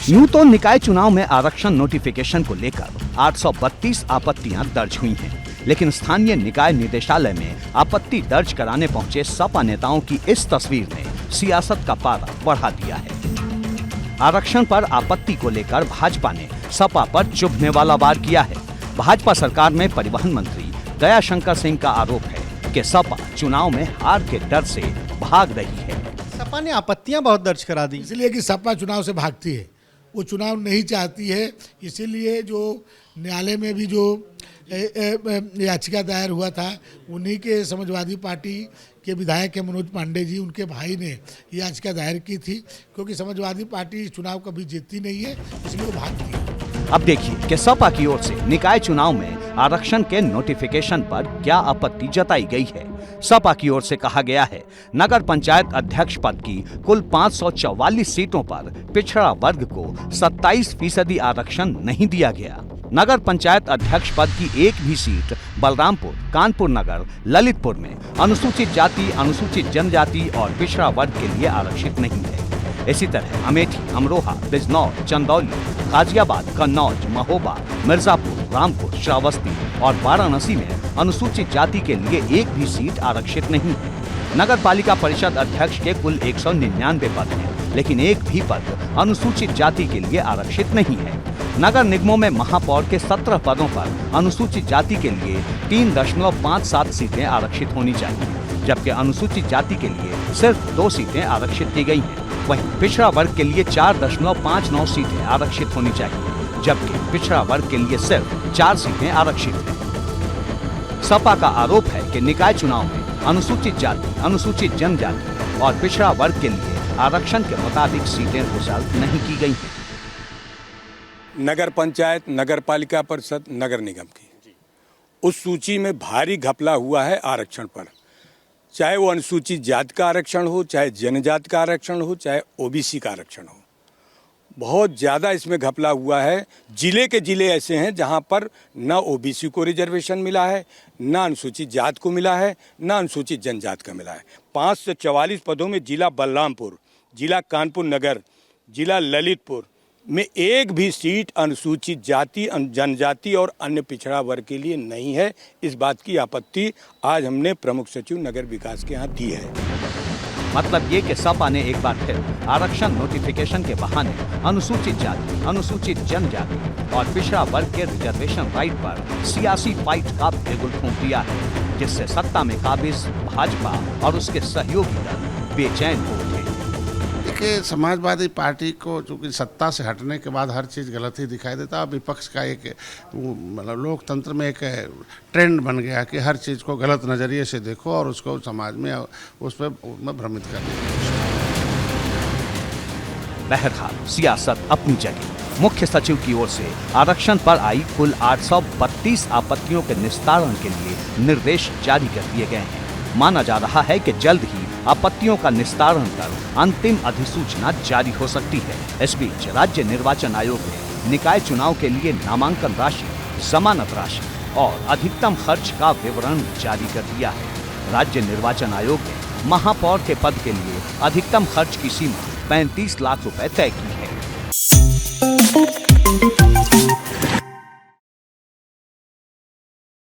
यूं तो निकाय चुनाव में आरक्षण नोटिफिकेशन को लेकर 832 आपत्तियां दर्ज हुई हैं, लेकिन स्थानीय निकाय निदेशालय में आपत्ति दर्ज कराने पहुंचे सपा नेताओं की इस तस्वीर ने सियासत का पारा बढ़ा दिया है। आरक्षण पर आपत्ति को लेकर भाजपा ने सपा पर चुभने वाला वार किया है। भाजपा सरकार में परिवहन मंत्री दयाशंकर सिंह का आरोप है कि सपा चुनाव में हार के डर से भाग रही है। सपा ने आपत्तियां बहुत दर्ज करा दी, इसलिए कि सपा चुनाव से भागती है, वो चुनाव नहीं चाहती है। इसीलिए जो न्यायालय में भी जो याचिका दायर हुआ था, उन्हीं के समाजवादी पार्टी के विधायक के मनोज पांडे जी, उनके भाई ने याचिका दायर की थी, क्योंकि समाजवादी पार्टी चुनाव कभी जीतती नहीं है, इसलिए वो भागती है। अब देखिए कि सपा की ओर से निकाय चुनाव में आरक्षण के नोटिफिकेशन पर क्या आपत्ति जताई गई है। सपा की ओर से कहा गया है, नगर पंचायत अध्यक्ष पद की कुल 544 सीटों पर पिछड़ा वर्ग को 27% आरक्षण नहीं दिया गया। नगर पंचायत अध्यक्ष पद की एक भी सीट बलरामपुर, कानपुर नगर, ललितपुर में अनुसूचित जाति, अनुसूचित जनजाति और पिछड़ा वर्ग के लिए आरक्षित नहीं है। इसी तरह अमेठी, अमरोहा, बिजनौर, चंदौली, गाजियाबाद, कन्नौज, महोबा, मिर्जापुर, रामपुर, श्रावस्ती और वाराणसी में अनुसूचित जाति के लिए एक भी सीट आरक्षित नहीं है। नगर पालिका परिषद अध्यक्ष के कुल 199 पद हैं, लेकिन एक भी पद अनुसूचित जाति के लिए आरक्षित नहीं है। नगर निगमों में महापौर के 17 पदों पर अनुसूचित जाति के लिए 3.57 सीटें आरक्षित होनी चाहिए, जबकि अनुसूचित जाति के लिए सिर्फ 2 सीटें आरक्षित की गई हैं। वहीं पिछड़ा वर्ग के लिए 4.59 सीटें आरक्षित होनी चाहिए, जबकि पिछड़ा वर्ग के लिए सिर्फ 4 सीटें आरक्षित हैं। सपा का आरोप है कि निकाय चुनाव में अनुसूचित जाति, अनुसूचित जनजाति और पिछड़ा वर्ग के लिए आरक्षण के मुताबिक सीटें रिजर्व नहीं की गई हैं। नगर पंचायत, नगर पालिका परिषद, नगर निगम की उस सूची में भारी घपला हुआ है आरक्षण पर। चाहे वो अनुसूचित जाति का आरक्षण हो, चाहे जनजाति का आरक्षण हो, चाहे ओबीसी का आरक्षण हो, बहुत ज़्यादा इसमें घपला हुआ है। जिले के जिले ऐसे हैं जहां पर न ओबीसी को रिजर्वेशन मिला है, न अनुसूचित जाति को मिला है, न अनुसूचित जनजाति का मिला है। 544 पदों में जिला बलरामपुर, जिला कानपुर नगर, जिला ललितपुर में एक भी सीट अनुसूचित जाति, जनजाति और अन्य पिछड़ा वर्ग के लिए नहीं है। इस बात की आपत्ति आज हमने प्रमुख सचिव नगर विकास के यहाँ दी है। मतलब ये कि सपा ने एक बार फिर आरक्षण नोटिफिकेशन के बहाने अनुसूचित जाति, अनुसूचित जनजाति और पिछड़ा वर्ग के रिजर्वेशन राइट पर सियासी फाइट का बिगुल फूंक दिया है, जिससे सत्ता में काबिज भाजपा और उसके सहयोगी दल बेचैन हो उठे। देखिए, समाजवादी पार्टी को चूंकि सत्ता से हटने के बाद हर चीज़ गलत ही दिखाई देता है। विपक्ष का एक मतलब लोकतंत्र में एक ट्रेंड बन गया कि हर चीज़ को गलत नज़रिए से देखो और उसको समाज में उस पर भ्रमित करने की कोशिश। बहरहाल सियासत अपनी जगह। मुख्य सचिव की ओर से आरक्षण पर आई कुल 832 आपत्तियों के निस्तारण के लिए निर्देश जारी कर दिए गए हैं। माना जा रहा है कि जल्द ही आपत्तियों का निस्तारण कर अंतिम अधिसूचना जारी हो सकती है। इस बीच राज्य निर्वाचन आयोग ने निकाय चुनाव के लिए नामांकन राशि, जमानत राशि और अधिकतम खर्च का विवरण जारी कर दिया है। राज्य निर्वाचन आयोग ने महापौर के पद के लिए अधिकतम खर्च की सीमा 35 लाख रुपए तय की है।